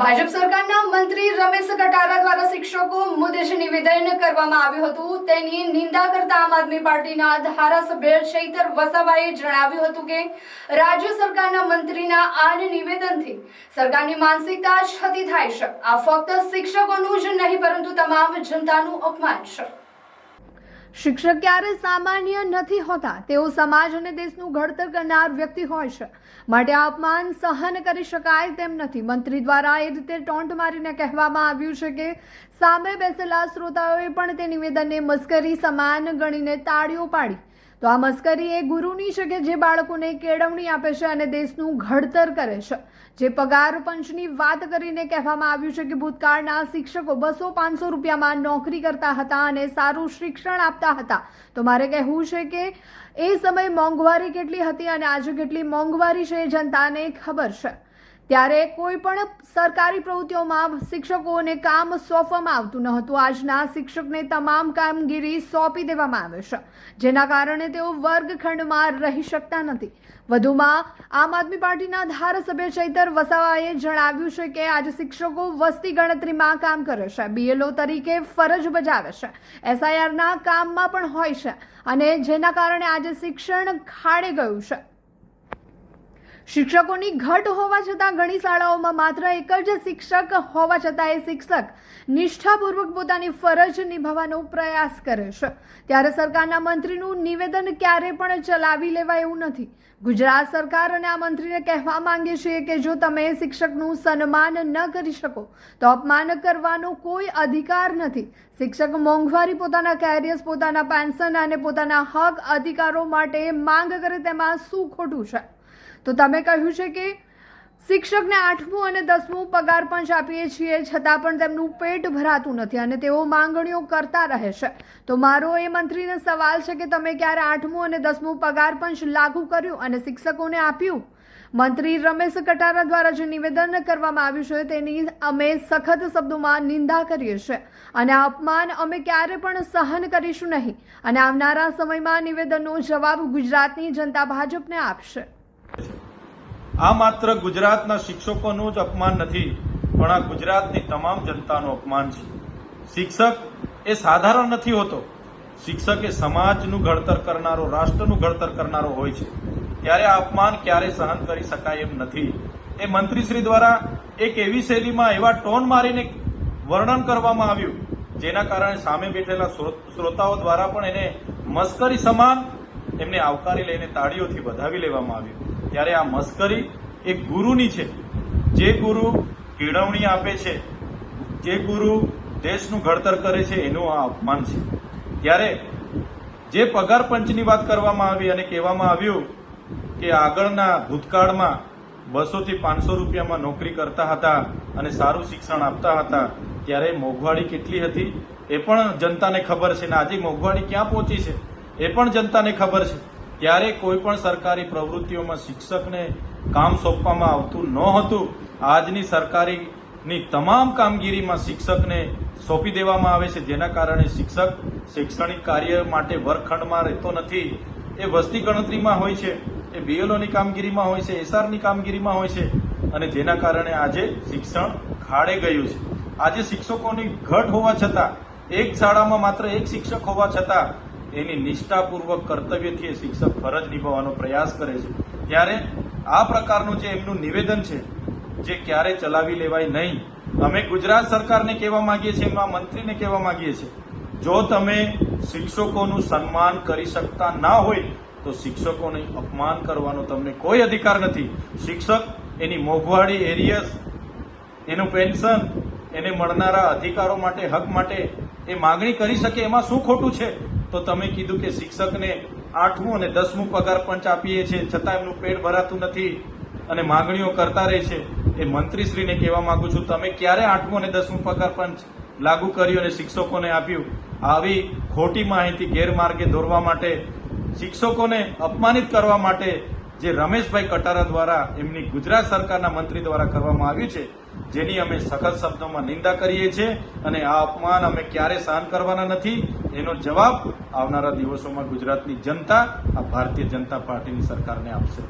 ભાજપ સરકારના મંત્રી રમેશ કટારા દ્વારા શિક્ષકો મુદ્દે નિવેદન કરવામાં આવ્યું હતું। તેની નિંદા કરતા આમ આદમી પાર્ટીના ધારાસભ્ય ચૈતર વસાવાએ જણાવ્યું હતું કે રાજ્ય સરકારના મંત્રીના આ નિવેદનથી સરકારની માનસિકતા છતી થાય છે। આ ફક્ત શિક્ષકોનું જ નહીં પરંતુ તમામ જનતાનું અપમાન છે। શિક્ષક ક્યારે સામાન્ય નથી હોતા, તેઓ સમાજ અને દેશનું ઘડતર કરનાર વ્યક્તિ હોય છે, માટે આ અપમાન સહન કરી શકાય તેમ નથી। મંત્રી દ્વારા એ રીતે ટોન્ટ મારીને કહેવામાં આવ્યું છે કે સામે બેસેલા શ્રોતાઓએ પણ તે નિવેદનને મસ્કરી સમાન ગણીને તાળીઓ પાડી। તો આ મસ્કરી એ ગુરુની છે કે જે બાળકોને કેળવણી આપે છે અને દેશનું ઘડતર કરે છે। જે પગાર પંચની વાત કરીને કહેવામાં આવ્યું છે કે ભૂતકાળના શિક્ષકો 200-500 રૂપિયામાં નોકરી કરતા હતા અને સારું શિક્ષણ આપતા હતા। તો મારે કહેવું છે કે એ સમયે મોંઘવારી કેટલી હતી અને આજે કેટલી મોંઘવારી છે એ જનતાને ખબર છે। ત્યારે કોઈ પણ સરકારી પ્રવૃત્તિઓમાં શિક્ષકોને કામ સોંપવામાં આવતું ન હતું। આજના શિક્ષકને તમામ કામગીરી સોંપી દેવામાં આવે છે, જેના કારણે તેઓ વર્ગખંડમાં રહી શકતા નથી। વધુમાં આમ આદમી પાર્ટીના ધારાસભ્ય ચૈતર વસાવાએ જણાવ્યું છે કે આજે શિક્ષકો વસ્તી ગણતરીમાં કામ કરે છે, BLO તરીકે ફરજ બજાવે છે, SIRના કામમાં પણ હોય છે અને જેના કારણે આજે શિક્ષણ ખાડે ગયું છે। શિક્ષકોની ઘટ હોવા છતાં ઘણી શાળાઓમાં માત્ર એક જ શિક્ષક હોવા છતાં એ શિક્ષક નિષ્ઠાપૂર્વક પોતાની ફરજ નિભાવવાનો પ્રયાસ કરે છે। ત્યારે સરકારના મંત્રીનું નિવેદન ક્યારે પણ ચલાવી લેવાય એવું નથી। ગુજરાત સરકાર અને આ મંત્રીને કહેવા માંગે છે કે જો તમે શિક્ષકનું સન્માન ન કરી શકો તો અપમાન કરવાનો કોઈ અધિકાર નથી। શિક્ષક મોંઘવારી, પોતાના કેરિયર્સ, પોતાના પેન્શન અને પોતાના હક અધિકારો માટે માંગ કરે તેમાં શું ખોટું છે? તો તમે કહ્યું છે કે શિક્ષકને 8મું અને 10મું પગાર પંચ આપીએ છીએ છતાં પણ તેમનું પેટ ભરાતું નથી અને તેઓ માંગણીઓ કરતા રહે છે। તો મારો એ મંત્રીને સવાલ છે કે તમે ક્યારે 8મું અને 10મું પગાર પંચ લાગુ કર્યું અને શિક્ષકોને આપ્યું? મંત્રી રમેશ કટારા દ્વારા જે નિવેદન કરવામાં આવ્યું છે તેની અમે સખત શબ્દોમાં નિંદા કરીએ છીએ અને આ અપમાન અમે ક્યારે પણ સહન કરીશું નહીં અને આવનારા સમયમાં નિવેદનનો જવાબ ગુજરાતની જનતા ભાજપને આપશે। આ માત્ર ગુજરાતના શિક્ષકોનું જ અપમાન નથી, પણ આ ગુજરાતની તમામ જનતાનું અપમાન છે। શિક્ષક એ સાધારણ નથી હોતો, શિક્ષક એ સમાજનું ઘડતર કરનારો, રાષ્ટ્રનું ઘડતર કરનારો હોય છે। ત્યારે આ અપમાન ક્યારે સહન કરી શકાય એમ નથી। એ મંત્રીશ્રી દ્વારા એક એવી શૈલીમાં એવા ટોન મારીને વર્ણન કરવામાં આવ્યું જેના કારણે સામે બેઠેલા શ્રોતાઓ દ્વારા પણ એને મસ્કરી સમાન એમને આવકારી લઈને તાળીઓથી વધાવી લેવામાં આવ્યું। ત્યારે આ મસ્કરી એ ગુરુની છે। જે ગુરુ કેળવણી આપે છે, જે ગુરુ દેશનું ઘડતર કરે છે, એનું આ અપમાન છે। ત્યારે જે પગાર પંચની વાત કરવામાં આવી અને કહેવામાં આવ્યું કે આગળના ભૂતકાળમાં 200થી 500 રૂપિયામાં નોકરી કરતા હતા અને સારું શિક્ષણ આપતા હતા, ત્યારે મોંઘવારી કેટલી હતી એ પણ જનતાને ખબર છે ને આજે મોંઘવારી ક્યાં પહોંચી છે એ પણ જનતાને ખબર છે। ત્યારે કોઈ પણ સરકારી પ્રવૃત્તિઓમાં શિક્ષકને કામ સોંપવામાં આવતું ન હતું। આજની સરકારીની તમામ કામગીરીમાં શિક્ષકને સોંપી દેવામાં આવે છે, જેના કારણે શિક્ષક શૈક્ષણિક કાર્ય માટે વર્ગખંડમાં રહેતો નથી। એ વસ્તી ગણતરીમાં હોય છે, એ BLOની કામગીરીમાં હોય છે, SRની કામગીરીમાં હોય છે અને જેના કારણે આજે શિક્ષણ ખાડે ગયું છે। આજે શિક્ષકોની ઘટ હોવા છતાં, એક શાળામાં માત્ર એક શિક્ષક હોવા છતાં એની નિષ્ઠાપૂર્વક કર્તવ્યથી શિક્ષક ફરજ નિભાવવાનો પ્રયાસ કરે છે। ત્યારે આ પ્રકારનું જે એમનું નિવેદન છે જે ક્યારે ચલાવી લેવાય નહીં। અમે ગુજરાત સરકારને કહેવા માંગીએ છીએ, એમના મંત્રીને કહેવા માંગીએ છીએ, જો તમે શિક્ષકોનું સન્માન કરી શકતા ના હોય તો શિક્ષકોને અપમાન કરવાનો તમને કોઈ અધિકાર નથી। શિક્ષક એની મોંઘવારી, એરિયસ, એનું પેન્શન, એને મળનારા અધિકારો માટે, હક માટે એ માગણી કરી શકે, એમાં શું ખોટું છે? તો તમે કીધું કે શિક્ષકને 8મું અને 10મું પગાર પંચ આપીએ છીએ છતાં એમનું પેટ ભરાતું નથી અને માગણીઓ કરતા રહે છે। એ મંત્રીશ્રીને કહેવા માંગુ છું, તમે ક્યારે 8મું અને 10મું પગાર પંચ લાગુ કર્યું અને શિક્ષકોને આપ્યું? આવી ખોટી માહિતી ગેરમાર્ગે દોરવા માટે, શિક્ષકોને અપમાનિત કરવા માટે જે રમેશભાઈ કટારા દ્વારા એમની ગુજરાત સરકારના મંત્રી દ્વારા કરવામાં આવ્યું છે, જેની અમે સખત શબ્દોમાં નિંદા કરીએ છીએ અને આ અપમાન અમે ક્યારે સહન કરવાના નથી। એનો જવાબ આવનારા દિવસોમાં ગુજરાતની જનતા આ ભારતીય જનતા પાર્ટીની સરકારને આપશે।